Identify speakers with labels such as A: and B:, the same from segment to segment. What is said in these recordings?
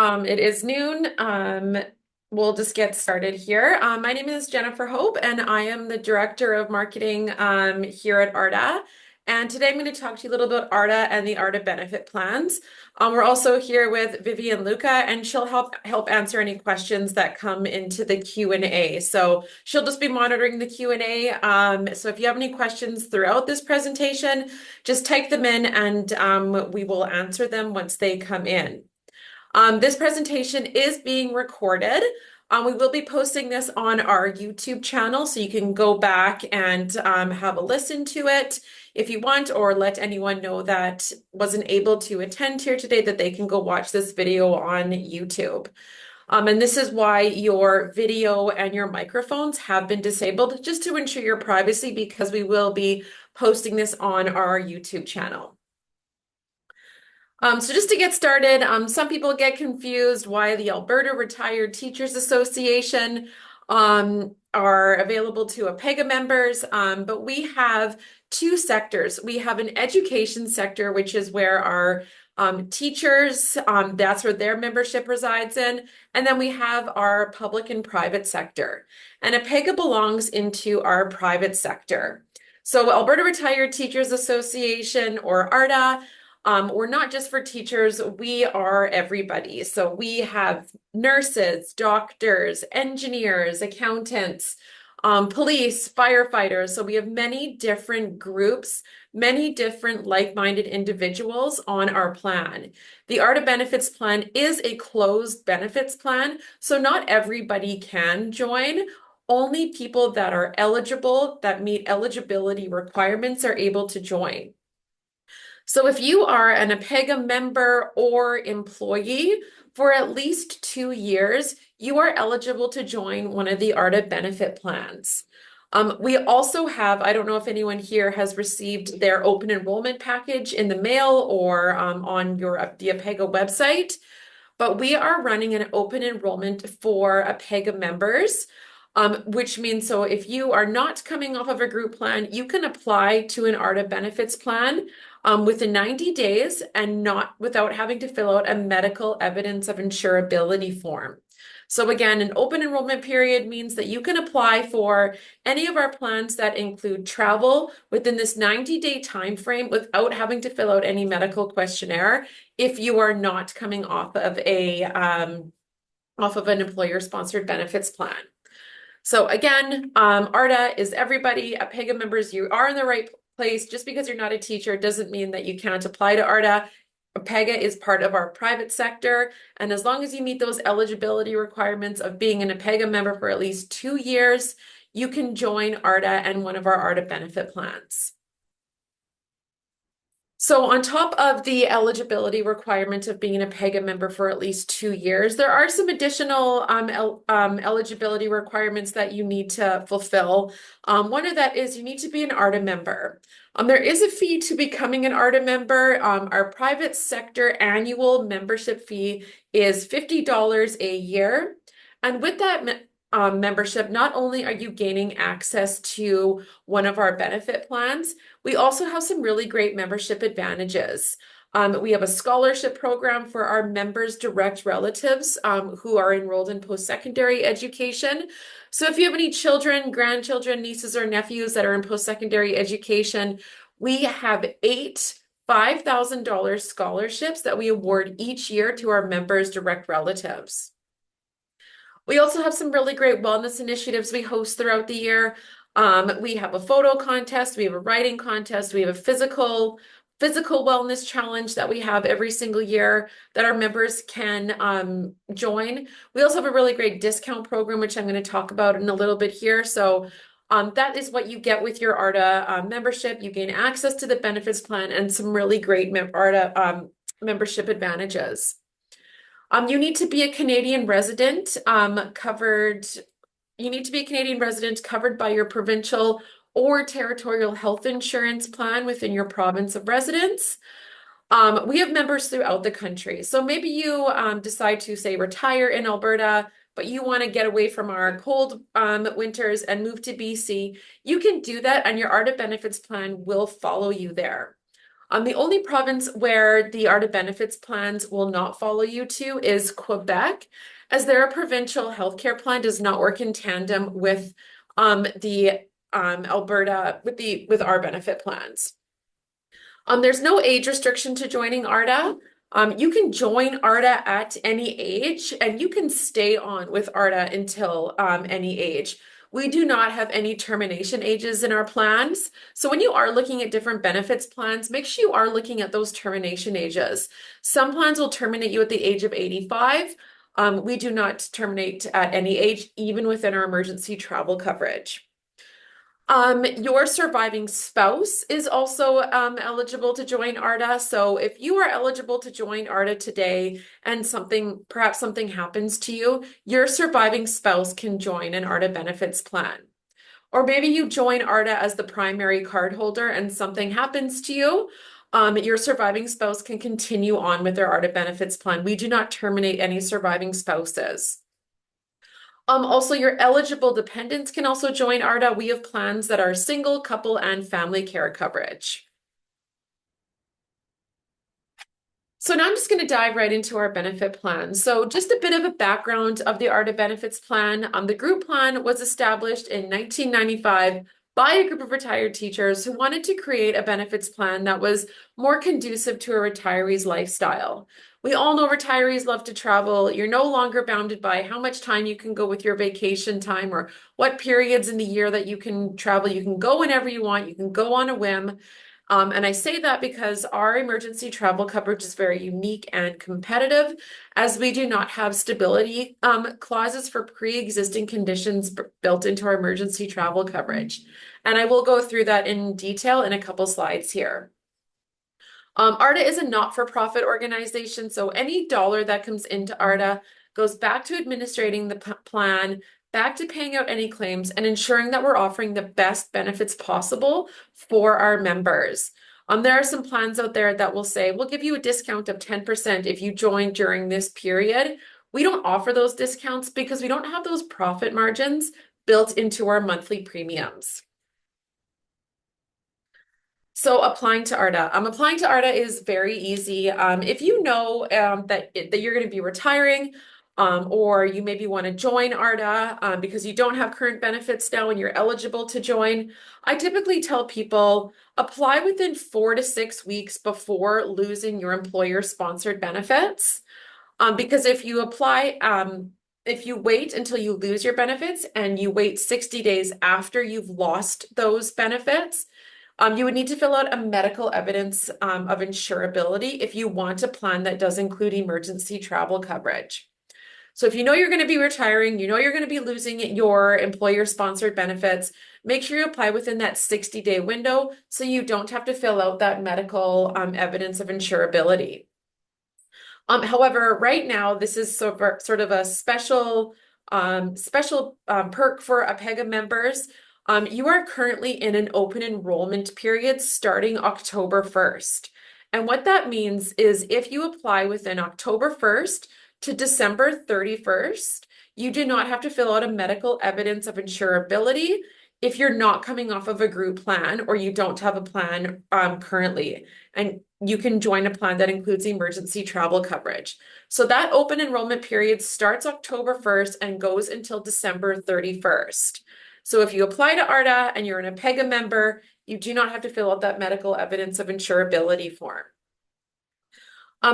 A: It is noon. We'll just get started here. My name is Jennifer Hope, and I am the Director of Marketing here at ARTA. And today I'm going to talk to you a little about ARTA and the ARTA Benefit Plans. We're also here with Vivian Luca, and she'll help answer any questions that come into the Q&A. So she'll just be monitoring the Q&A. So if you have any questions throughout this presentation, just type them in, and we will answer them once they come in. This presentation is being recorded. We will be posting this on our YouTube channel, so you can go back and have a listen to it if you want, or let anyone know that wasn't able to attend here today that they can go watch this video on YouTube. And this is why your video and your microphones have been disabled, just to ensure your privacy, because we will be posting this on our YouTube channel. So just to get started, some people get confused why the Alberta Retired Teachers Association are available to APEGA members, but we have two sectors. We have an education sector, which is where our teachers, that's where their membership resides in. And then we have our public and private sector. And APEGA belongs into our private sector. So Alberta Retired Teachers Association, or ARTA, we're not just for teachers, we are everybody. So we have nurses, doctors, engineers, accountants, police, firefighters. So we have many different groups, many different like-minded individuals on our plan. The ARTA Benefits Plan is a closed benefits plan, so not everybody can join. Only people that are eligible, that meet eligibility requirements, are able to join. So if you are an APEGA member or employee for at least 2 years, you are eligible to join one of the ARTA benefit plans. We also have, I don't know if anyone here has received their open enrollment package in the mail or on the APEGA website, but we are running an open enrollment for APEGA members. Which means, so if you are not coming off of a group plan, you can apply to an ARTA benefits plan within 90 days and not without having to fill out a medical evidence of insurability form. So again, an open enrollment period means that you can apply for any of our plans that include travel within this 90-day time frame without having to fill out any medical questionnaire if you are not coming off of an employer-sponsored benefits plan. So again, ARTA is everybody. APEGA members, you are in the right place. Just because you're not a teacher doesn't mean that you can't apply to ARTA. APEGA is part of our private sector. And as long as you meet those eligibility requirements of being an APEGA member for at least 2 years, you can join ARTA and one of our ARTA benefit plans. So on top of the eligibility requirement of being an APEGA member for at least 2 years, there are some additional eligibility requirements that you need to fulfill. One of that is you need to be an ARTA member. There is a fee to becoming an ARTA member. Our private sector annual membership fee is $50 a year. And with that membership, not only are you gaining access to one of our benefit plans, we also have some really great membership advantages. We have a scholarship program for our members' direct relatives who are enrolled in post-secondary education. So if you have any children, grandchildren, nieces, or nephews that are in post-secondary education, we have 8 $5,000 scholarships that we award each year to our members' direct relatives. We also have some really great wellness initiatives we host throughout the year. We have a photo contest, we have a writing contest, we have a physical wellness challenge that we have every single year that our members can join. We also have a really great discount program, which I'm going to talk about in a little bit here. So that is what you get with your ARTA membership. You gain access to the benefits plan and some really great ARTA membership advantages. You need to be a Canadian resident covered by your provincial or territorial health insurance plan within your province of residence. We have members throughout the country. So maybe you decide to, say, retire in Alberta, but you want to get away from our cold winters and move to BC. You can do that, and your ARTA Benefits Plan will follow you there. The only province where the ARTA benefits plans will not follow you to is Quebec, as their provincial healthcare plan does not work in tandem with the Alberta with our benefit plans. There's no age restriction to joining ARTA. You can join ARTA at any age, and you can stay on with ARTA until any age. We do not have any termination ages in our plans. So when you are looking at different benefits plans, make sure you are looking at those termination ages. Some plans will terminate you at the age of 85. We do not terminate at any age, even within our emergency travel coverage. Your surviving spouse is also eligible to join ARTA. So if you are eligible to join ARTA today and perhaps something happens to you, your surviving spouse can join an ARTA benefits plan. Or maybe you join ARTA as the primary card holder and something happens to you. Your surviving spouse can continue on with their ARTA benefits plan. We do not terminate any surviving spouses. Also, your eligible dependents can also join ARTA. We have plans that are single, couple, and family care coverage. So now I'm just going to dive right into our benefit plan. So just a bit of a background of the ARTA benefits plan. The group plan was established in 1995 by a group of retired teachers who wanted to create a benefits plan that was more conducive to a retiree's lifestyle. We all know retirees love to travel. You're no longer bounded by how much time you can go with your vacation time or what periods in the year that you can travel. You can go whenever you want. You can go on a whim. And I say that because our emergency travel coverage is very unique and competitive, as we do not have stability clauses for pre-existing conditions built into our emergency travel coverage. And I will go through that in detail in a couple slides here. ARTA is a not-for-profit organization, so any dollar that comes into ARTA goes back to administrating the plan, back to paying out any claims, and ensuring that we're offering the best benefits possible for our members. There are some plans out there that will say, we'll give you a discount of 10% if you join during this period. We don't offer those discounts because we don't have those profit margins built into our monthly premiums. So applying to ARTA. Applying to ARTA is very easy. If you know that you're going to be retiring, or you maybe want to join ARTA because you don't have current benefits now and you're eligible to join, I typically tell people apply within 4 to 6 weeks before losing your employer-sponsored benefits. Because if you apply, if you wait until you lose your benefits and you wait 60 days after you've lost those benefits, you would need to fill out a medical evidence of insurability if you want a plan that does include emergency travel coverage. So if you know you're going to be retiring, you know you're going to be losing your employer-sponsored benefits, make sure you apply within that 60-day window so you don't have to fill out that medical evidence of insurability. However, right now, this is sort of a special perk for APEGA members. You are currently in an open enrollment period starting October 1st. And what that means is if you apply within October 1st to December 31st, you do not have to fill out a medical evidence of insurability if you're not coming off of a group plan or you don't have a plan currently. And you can join a plan that includes emergency travel coverage. So that open enrollment period starts October 1st and goes until December 31st. So if you apply to ARTA and you're an APEGA member, you do not have to fill out that medical evidence of insurability form.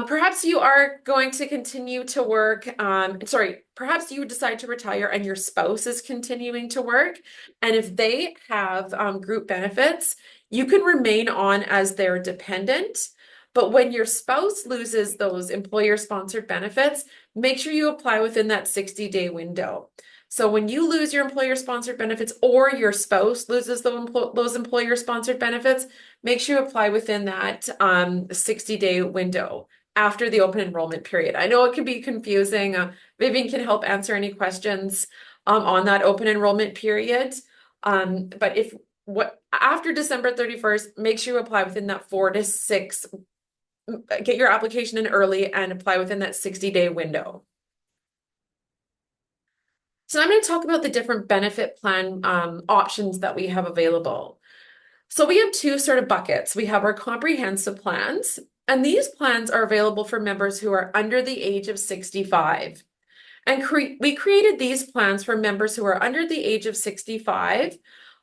A: Perhaps you are going to continue to work. Perhaps you decide to retire and your spouse is continuing to work. And if they have group benefits, you can remain on as their dependent. But when your spouse loses those employer-sponsored benefits, make sure you apply within that 60-day window. So when you lose your employer-sponsored benefits or your spouse loses those employer-sponsored benefits, make sure you apply within that 60-day window after the open enrollment period. I know it can be confusing. Vivian can help answer any questions on that open enrollment period. But after December 31st, make sure you apply within that 4 to 6, get your application in early and apply within that 60-day window. So I'm going to talk about the different benefit plan options that we have available. So we have two sort of buckets. We have our comprehensive plans, and these plans are available for members who are under the age of 65. And we created these plans for members who are under the age of 65,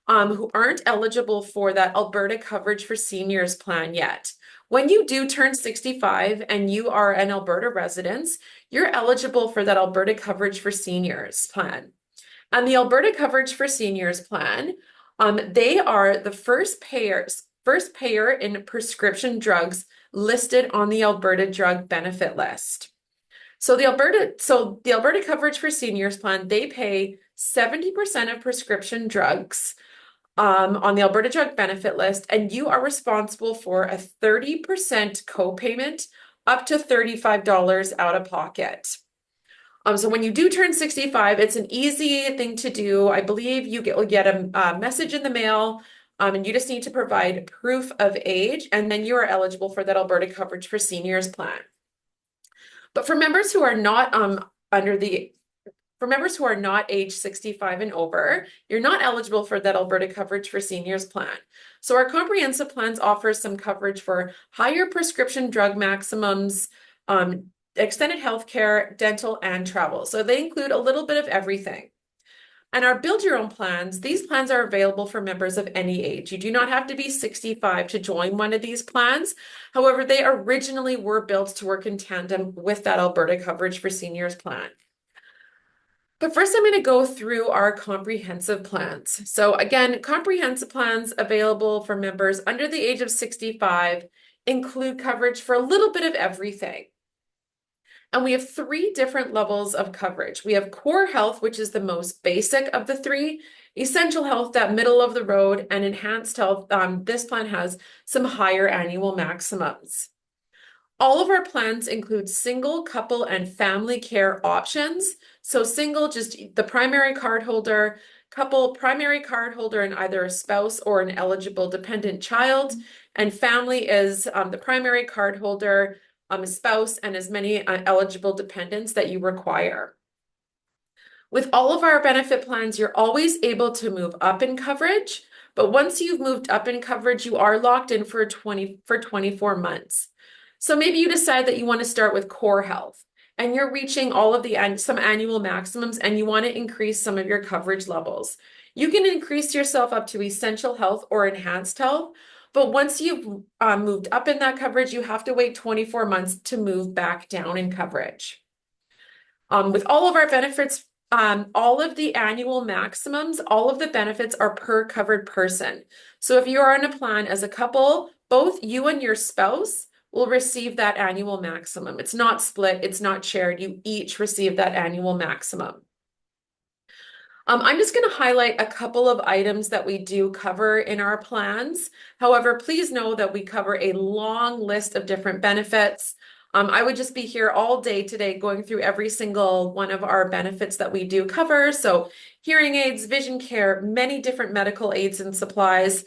A: who aren't eligible for that Alberta Coverage for Seniors plan yet. When you do turn 65 and you are an Alberta resident, you're eligible for that Alberta Coverage for Seniors plan. And the Alberta Coverage for Seniors plan, they are the first payer in prescription drugs listed on the Alberta Drug Benefit List. So the Alberta Coverage for Seniors plan, they pay 70% of prescription drugs on the Alberta Drug Benefit List, and you are responsible for a 30% copayment up to $35 out of pocket. So when you do turn 65, it's an easy thing to do. I believe will get a message in the mail, and you just need to provide proof of age, and then you are eligible for that Alberta Coverage for Seniors plan. But for members who are not age 65 and over, you're not eligible for that Alberta Coverage for Seniors plan. So our comprehensive plans offer some coverage for higher prescription drug maximums, extended healthcare, dental, and travel. So they include a little bit of everything. And our build your own plans, these plans are available for members of any age. You do not have to be 65 to join one of these plans. However, they originally were built to work in tandem with that Alberta Coverage for Seniors plan. But first, I'm going to go through our comprehensive plans. So again, comprehensive plans available for members under the age of 65 include coverage for a little bit of everything. And we have three different levels of coverage. We have core health, which is the most basic of the three, essential health, that middle of the road, and enhanced health. This plan has some higher annual maximums. All of our plans include single, couple, and family care options. So single, just the primary card holder, couple, primary card holder, and either a spouse or an eligible dependent child. And family is the primary card holder, a spouse, and as many eligible dependents that you require. With all of our benefit plans, you're always able to move up in coverage, but once you've moved up in coverage, you are locked in for 24 months. So maybe you decide that you want to start with core health and you're reaching all of some annual maximums and you want to increase some of your coverage levels. You can increase yourself up to essential health or enhanced health, but once you've moved up in that coverage, you have to wait 24 months to move back down in coverage. With all of our benefits, all of the annual maximums, all of the benefits are per covered person. So if you are on a plan as a couple, both you and your spouse will receive that annual maximum. It's not split, it's not shared. You each receive that annual maximum. I'm just going to highlight a couple of items that we do cover in our plans. However, please know that we cover a long list of different benefits. I would just be here all day today going through every single one of our benefits that we do cover. So hearing aids, vision care, many different medical aids and supplies.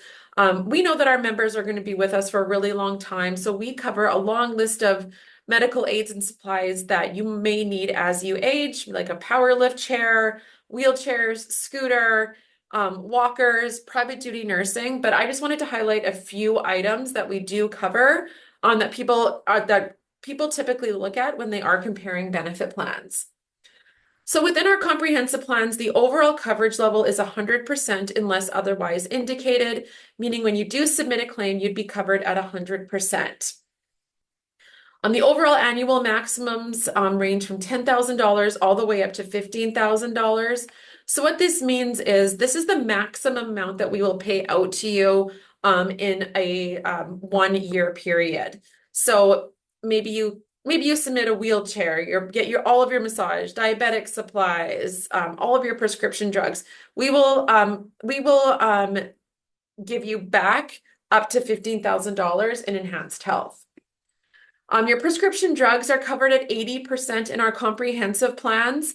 A: We know that our members are going to be with us for a really long time, so we cover a long list of medical aids and supplies that you may need as you age, like a power lift chair, wheelchairs, scooter, walkers, private duty nursing. But I just wanted to highlight a few items that we do cover that people typically look at when they are comparing benefit plans. So within our comprehensive plans, the overall coverage level is 100% unless otherwise indicated, meaning when you do submit a claim, you'd be covered at 100%. The overall annual maximums range from $10,000 all the way up to $15,000. So what this means is this is the maximum amount that we will pay out to you in a 1 year period. So maybe you submit a wheelchair, get all of your massage, diabetic supplies, all of your prescription drugs. We will give you back up to $15,000 in enhanced health. Your prescription drugs are covered at 80% in our comprehensive plans.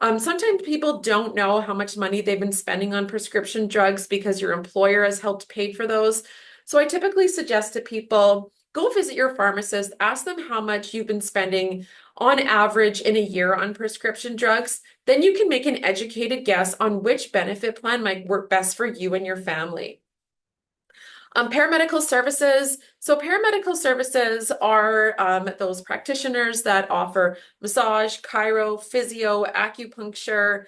A: Sometimes people don't know how much money they've been spending on prescription drugs because your employer has helped pay for those. So I typically suggest to people, go visit your pharmacist, ask them how much you've been spending on average in a year on prescription drugs. Then you can make an educated guess on which benefit plan might work best for you and your family. Paramedical services. So paramedical services are those practitioners that offer massage, chiro, physio, acupuncture,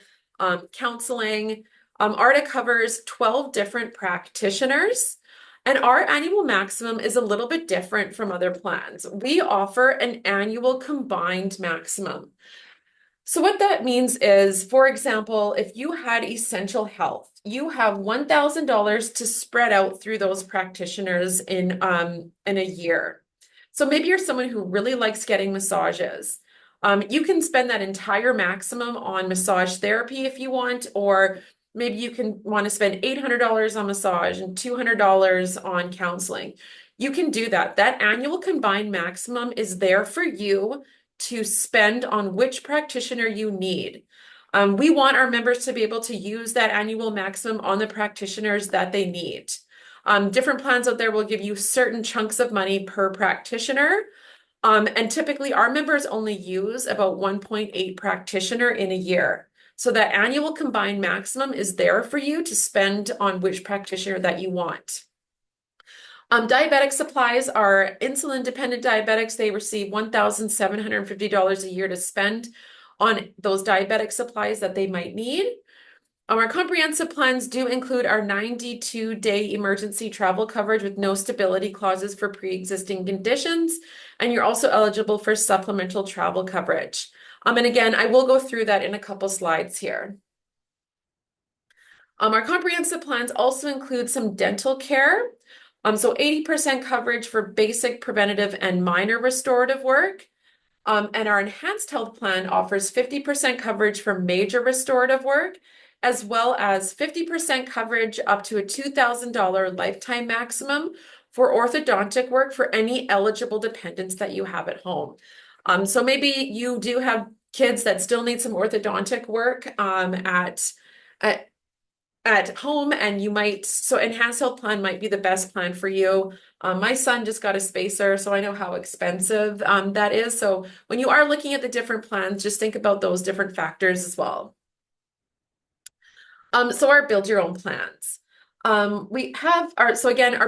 A: counseling. ARTA covers 12 different practitioners, and our annual maximum is a little bit different from other plans. We offer an annual combined maximum. So what that means is, for example, if you had essential health, you have $1,000 to spread out through those practitioners in a year. So maybe you're someone who really likes getting massages. You can spend that entire maximum on massage therapy if you want, or maybe you can want to spend $800 on massage and $200 on counseling. You can do that. That annual combined maximum is there for you to spend on which practitioner you need. We want our members to be able to use that annual maximum on the practitioners that they need. Different plans out there will give you certain chunks of money per practitioner. And typically our members only use about 1.8 practitioner in a year. So that annual combined maximum is there for you to spend on which practitioner that you want. Diabetic supplies are insulin-dependent diabetics. They receive $1,750 a year to spend on those diabetic supplies that they might need. Our comprehensive plans do include our 92-day emergency travel coverage with no stability clauses for pre-existing conditions, and you're also eligible for supplemental travel coverage. And again, I will go through that in a couple slides here. Our comprehensive plans also include some dental care. So 80% coverage for basic, preventative, and minor restorative work. And our enhanced health plan offers 50% coverage for major restorative work, as well as 50% coverage up to a $2,000 lifetime maximum for orthodontic work for any eligible dependents that you have at home. So maybe you do have kids that still need some orthodontic work at home, and you might, so enhanced health plan might be the best plan for you. My son just got a spacer, so I know how expensive that is. So when you are looking at the different plans, just think about those different factors as well. So our build your own plans. We have our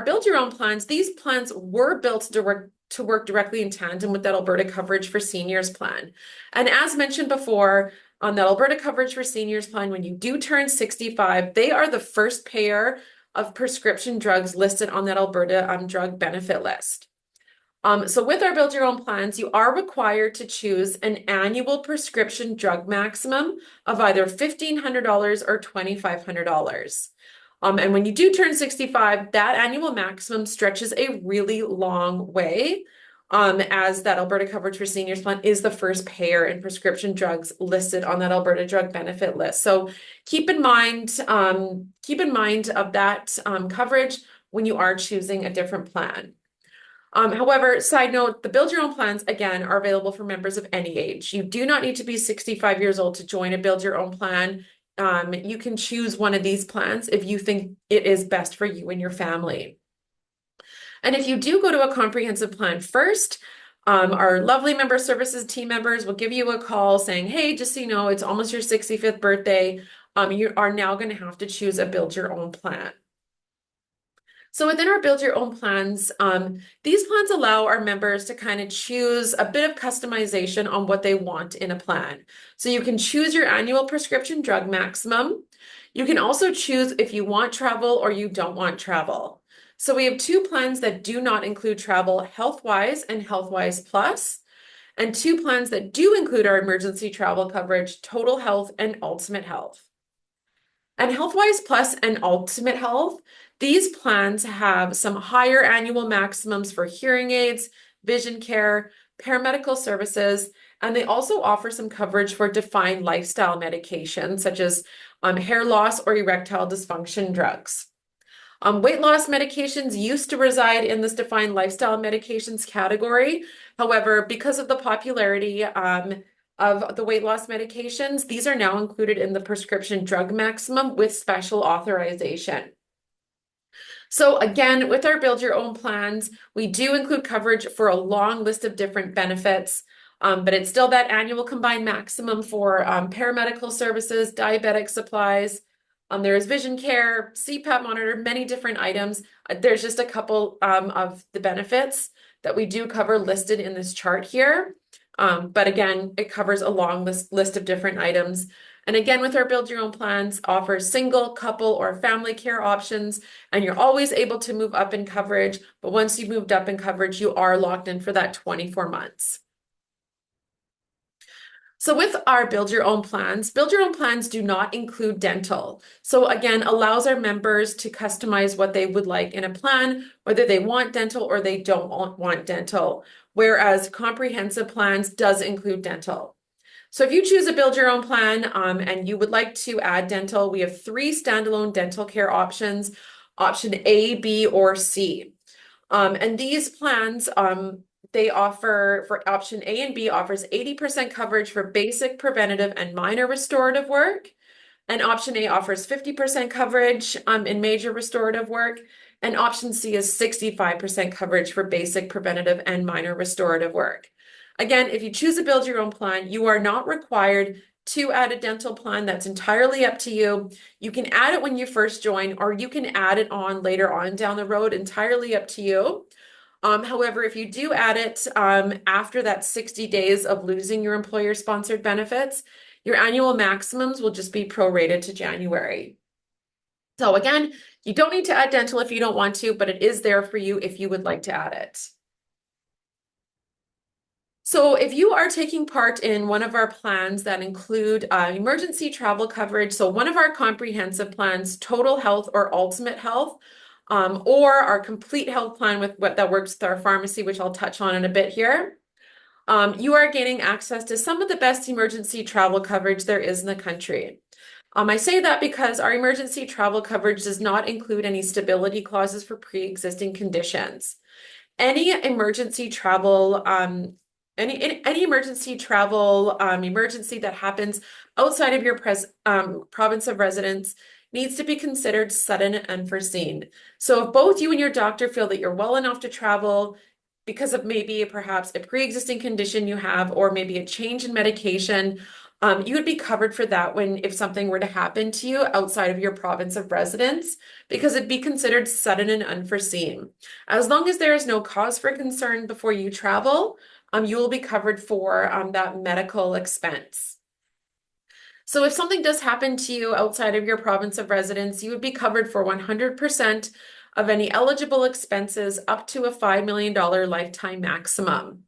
A: build your own plans. These plans were built to work directly in tandem with that Alberta Coverage for Seniors plan. And as mentioned before, on that Alberta Coverage for Seniors plan, when you do turn 65, they are the first payer of prescription drugs listed on that Alberta drug benefit list. So with our build your own plans, you are required to choose an annual prescription drug maximum of either $1,500 or $2,500. And when you do turn 65, that annual maximum stretches a really long way, as that Alberta Coverage for Seniors plan is the first payer in prescription drugs listed on that Alberta drug benefit list. So keep in mind of that coverage when you are choosing a different plan. However, side note, the build your own plans, again, are available for members of any age. You do not need to be 65 years old to join a build your own plan. You can choose one of these plans if you think it is best for you and your family. And if you do go to a comprehensive plan first, our lovely member services team members will give you a call saying, hey, just so you know, it's almost your 65th birthday. You are now going to have to choose a build your own plan. So within our build your own plans, these plans allow our members to kind of choose a bit of customization on what they want in a plan. So you can choose your annual prescription drug maximum. You can also choose if you want travel or you don't want travel. So we have two plans that do not include travel, HealthWise and HealthWise Plus, and two plans that do include our emergency travel coverage, Total Health and Ultimate Health. And HealthWise Plus and Ultimate Health, these plans have some higher annual maximums for hearing aids, vision care, paramedical services, and they also offer some coverage for defined lifestyle medications such as hair loss or erectile dysfunction drugs. Weight loss medications used to reside in this defined lifestyle medications category. However, because of the popularity of the weight loss medications, these are now included in the prescription drug maximum with special authorization. So again, with our build your own plans, we do include coverage for a long list of different benefits, but it's still that annual combined maximum for paramedical services, diabetic supplies, There's vision care, CPAP monitor, many different items. There's just a couple of the benefits that we do cover listed in this chart here. But again, it covers a long list of different items. And again, with our Build Your Own plans, offers single, couple, or family care options, and you're always able to move up in coverage. But once you've moved up in coverage, you are locked in for that 24 months. So with our Build Your Own plans do not include dental. So again, allows our members to customize what they would like in a plan, whether they want dental or they don't want dental. Whereas comprehensive plans does include dental. So if you choose a Build Your Own plan and you would like to add dental, we have 3 standalone dental care options, option A, B, or C. And these plans, they offer for option A and B offers 80% coverage for basic, preventative, and minor restorative work. And option A offers 50% coverage in major restorative work. And option C is 65% coverage for basic, preventative, and minor restorative work. Again, if you choose a Build Your Own plan, you are not required to add a dental plan. That's entirely up to you. You can add it when you first join, or you can add it on later on down the road, entirely up to you. However, if you do add it after that 60 days of losing your employer-sponsored benefits, your annual maximums will just be prorated to January. So again, you don't need to add dental if you don't want to, but it is there for you if you would like to add it. So if you are taking part in one of our plans that include emergency travel coverage, so one of our comprehensive plans, Total Health or Ultimate Health, or our complete health plan with what that works with our pharmacy, which I'll touch on in a bit here. You are gaining access to some of the best emergency travel coverage there is in the country. I say that because our emergency travel coverage does not include any stability clauses for pre-existing conditions. Any emergency travel, any emergency travel emergency that happens outside of your province of residence needs to be considered sudden and unforeseen. So if both you and your doctor feel that you're well enough to travel because of maybe perhaps a pre-existing condition you have, or maybe a change in medication, you would be covered for that if something were to happen to you outside of your province of residence, because it'd be considered sudden and unforeseen. As long as there is no cause for concern before you travel, you will be covered for that medical expense. So if something does happen to you outside of your province of residence, you would be covered for 100% of any eligible expenses up to a $5 million lifetime maximum.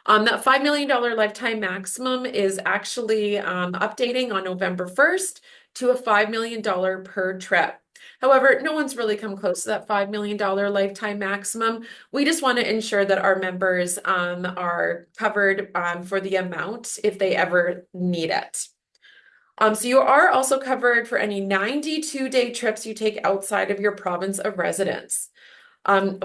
A: That $5 million lifetime maximum is actually updating on November 1st to a $5 million per trip. However, no one's really come close to that $5 million lifetime maximum. We just want to ensure that our members are covered for the amount if they ever need it. So you are also covered for any 92-day trips you take outside of your province of residence.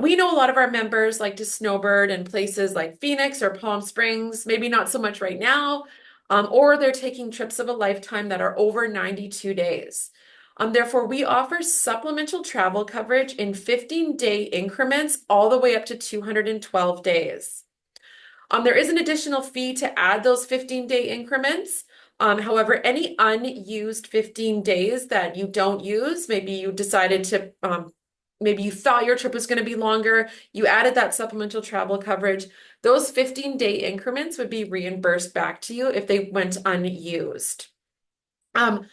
A: We know a lot of our members like to snowbird in places like Phoenix or Palm Springs, maybe not so much right now, or they're taking trips of a lifetime that are over 92 days. Therefore, we offer supplemental travel coverage in 15-day increments all the way up to 212 days. There is an additional fee to add those 15-day increments. However, any unused 15 days that you don't use, maybe you decided to, maybe you thought your trip was going to be longer, you added that supplemental travel coverage, those 15-day increments would be reimbursed back to you if they went unused. Some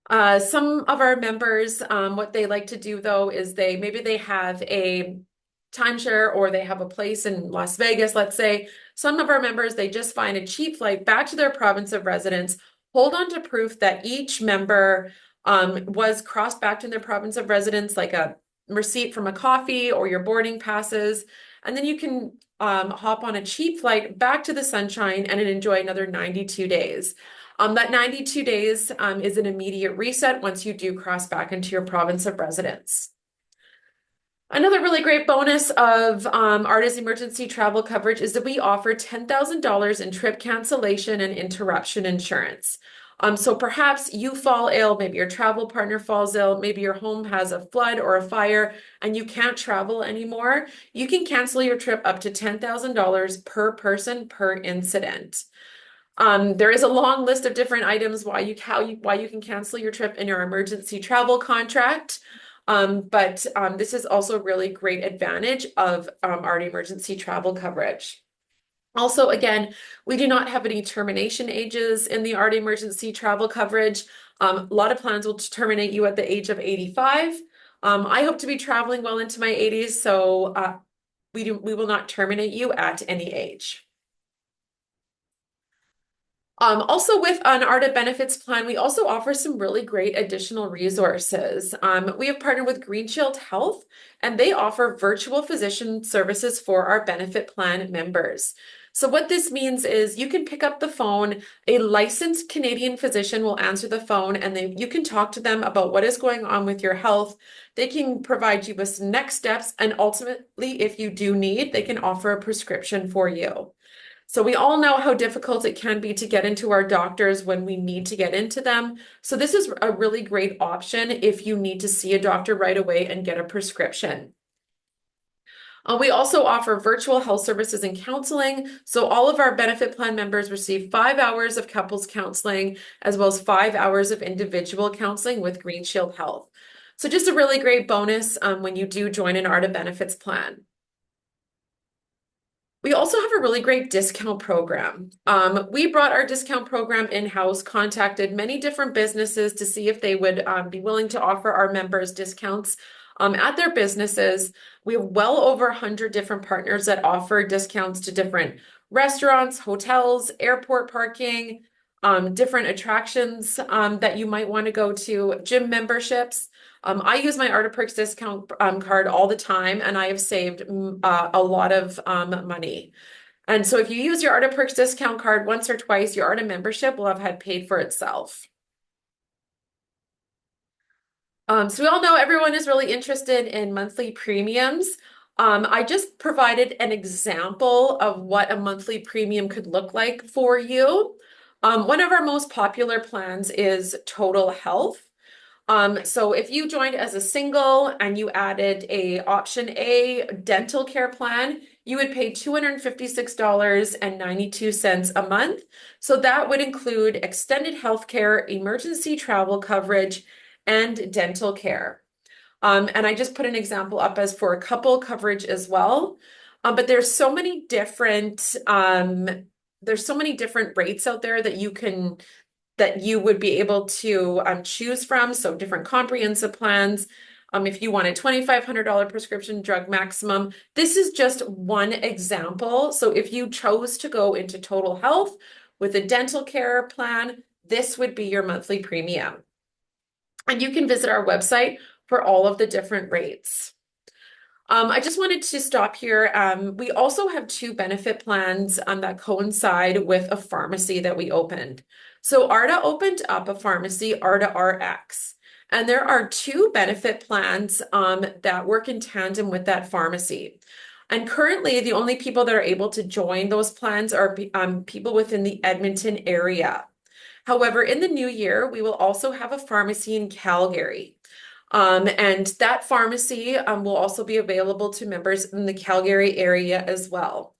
A: of our members, what they like to do though is maybe they have a timeshare or they have a place in Las Vegas, let's say. Some of our members, they just find a cheap flight back to their province of residence, hold on to proof that each member was crossed back to their province of residence, like a receipt from a coffee or your boarding passes, and then you can hop on a cheap flight back to the sunshine and enjoy another 92 days. That 92 days is an immediate reset once you do cross back into your province of residence. Another really great bonus of ARTA's emergency travel coverage is that we offer $10,000 in trip cancellation and interruption insurance. So perhaps you fall ill, maybe your travel partner falls ill, maybe your home has a flood or a fire and you can't travel anymore. You can cancel your trip up to $10,000 per person per incident. There is a long list of different items why you can cancel your trip in your emergency travel contract. But this is also a really great advantage of ARTA emergency travel coverage. Also, again, we do not have any termination ages in the ARTA emergency travel coverage. A lot of plans will terminate you at the age of 85. I hope to be traveling well into my 80s, so we will not terminate you at any age. Also with an ARTA Benefits Plan, we also offer some really great additional resources. We have partnered with Green Shield Health, and they offer virtual physician services for our benefit plan members. So what this means is you can pick up the phone, a licensed Canadian physician will answer the phone, and you can talk to them about what is going on with your health. They can provide you with some next steps, and ultimately, if you do need, they can offer a prescription for you. So we all know how difficult it can be to get into our doctors when we need to get into them. So this is a really great option if you need to see a doctor right away and get a prescription. We also offer virtual health services and counseling. So all of our benefit plan members receive 5 hours of couples counseling, as well as 5 hours of individual counseling with Green Shield Health. So just a really great bonus when you do join an ARTA Benefits plan. We also have a really great discount program. We brought our discount program in-house, contacted many different businesses to see if they would be willing to offer our members discounts at their businesses. We have well over 100 different partners that offer discounts to different restaurants, hotels, airport parking, different attractions that you might want to go to, gym memberships. I use my ARTA Perks discount card all the time, and I have saved a lot of money. And so if you use your ARTA Perks discount card once or twice, your ARTA membership will have had paid for itself. So we all know everyone is really interested in monthly premiums. I just provided an example of what a monthly premium could look like for you. One of our most popular plans is Total Health. So if you joined as a single and you added a option A dental care plan, you would pay $256.92 a month. So that would include extended health care, emergency travel coverage, and dental care. And I just put an example up as for a couple coverage as well. But there's so many different rates out there that you would be able to choose from. So different comprehensive plans. If you want a $2,500 prescription drug maximum, this is just one example. So if you chose to go into Total Health with a dental care plan, this would be your monthly premium. And you can visit our website for all of the different rates. I just wanted to stop here. We also have two benefit plans that coincide with a pharmacy that we opened. So ARTA opened up a pharmacy, ARTA RX, and there are two benefit plans that work in tandem with that pharmacy. And currently, the only people that are able to join those plans are people within the Edmonton area. However, in the new year, we will also have a pharmacy in Calgary. And that pharmacy will also be available to members in the Calgary area as well.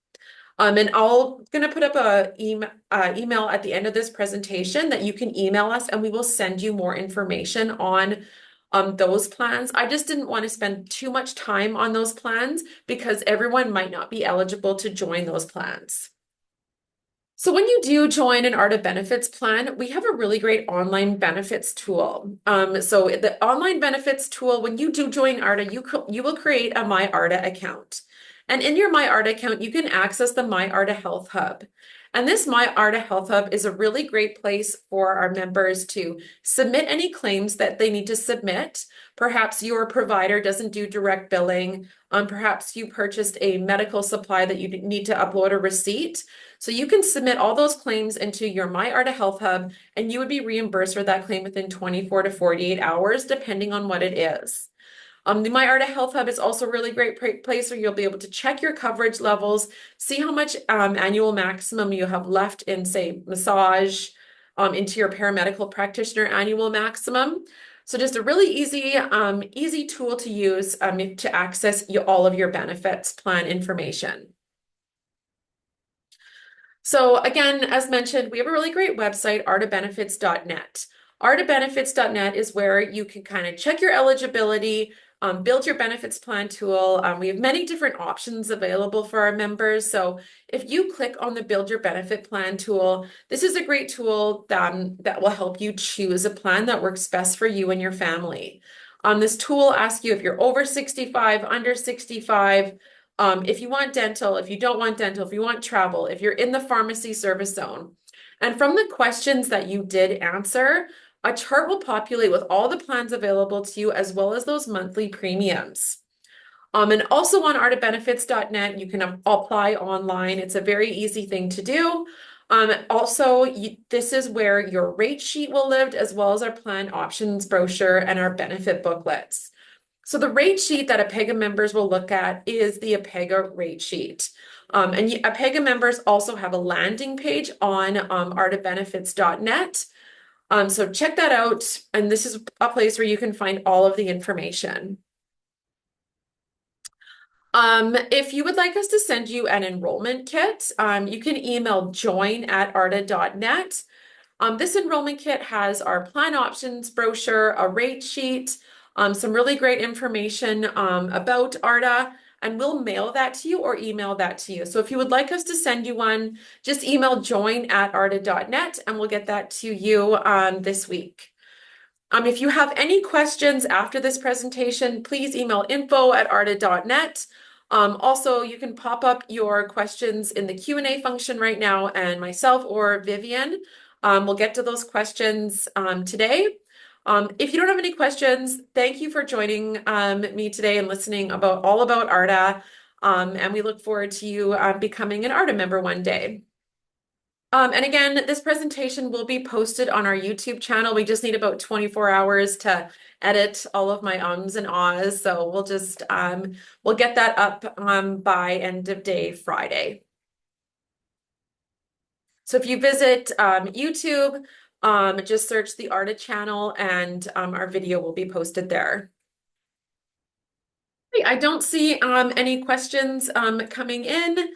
A: And I'll gonna put up a email at the end of this presentation that you can email us and we will send you more information on those plans. I just didn't want to spend too much time on those plans because everyone might not be eligible to join those plans. So when you do join an ARTA Benefits plan, we have a really great online benefits tool. So the online benefits tool, when you do join ARTA, you will create a MyARTA account. And in your MyARTA account, you can access the MyARTA Health Hub. And this MyARTA Health Hub is a really great place for our members to submit any claims that they need to submit. Perhaps your provider doesn't do direct billing. Perhaps you purchased a medical supply that you need to upload a receipt. So you can submit all those claims into your MyARTA Health Hub and you would be reimbursed for that claim within 24 to 48 hours, depending on what it is. The MyARTA Health Hub is also a really great place where you'll be able to check your coverage levels, see how much annual maximum you have left in, say, massage, into your paramedical practitioner annual maximum. So just a really easy tool to use to access all of your benefits plan information. So again, as mentioned, we have a really great website, artabenefits.net. Artabenefits.net is where you can kind of check your eligibility, build your benefits plan tool. We have many different options available for our members. So if you click on the Build Your Benefit Plan tool, this is a great tool that will help you choose a plan that works best for you and your family. This tool asks you if you're over 65, under 65, if you want dental, if you don't want dental, if you want travel, if you're in the pharmacy service zone. And from the questions that you did answer, a chart will populate with all the plans available to you as well as those monthly premiums. And also on artabenefits.net, you can apply online. It's a very easy thing to do. Also, this is where your rate sheet will live, as well as our plan options brochure and our benefit booklets. So the rate sheet that APEGA members will look at is the APEGA rate sheet. And APEGA members also have a landing page on artabenefits.net. So check that out. And this is a place where you can find all of the information. If you would like us to send you an enrollment kit, you can email join@arta.net. This enrollment kit has our plan options brochure, a rate sheet, some really great information about ARTA, and we'll mail that to you or email that to you. So if you would like us to send you one, just email join@arta.net and we'll get that to you this week. If you have any questions after this presentation, please email info@arta.net. Also, you can pop up your questions in the Q&A function right now, and myself or Vivian will get to those questions today. If you don't have any questions, thank you for joining me today and listening all about ARTA. And we look forward to you becoming an ARTA member one day. And again, this presentation will be posted on our YouTube channel. We just need about 24 hours to edit all of my ums and ahs. So we'll get that up by end of day Friday. So if you visit YouTube, just search the ARTA channel and our video will be posted there. I don't see any questions coming in.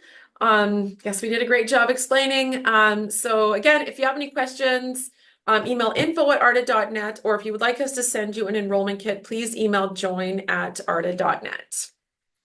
A: Yes, we did a great job explaining. So again, if you have any questions, email info@arta.net, or if you would like us to send you an enrollment kit, please email join@arta.net.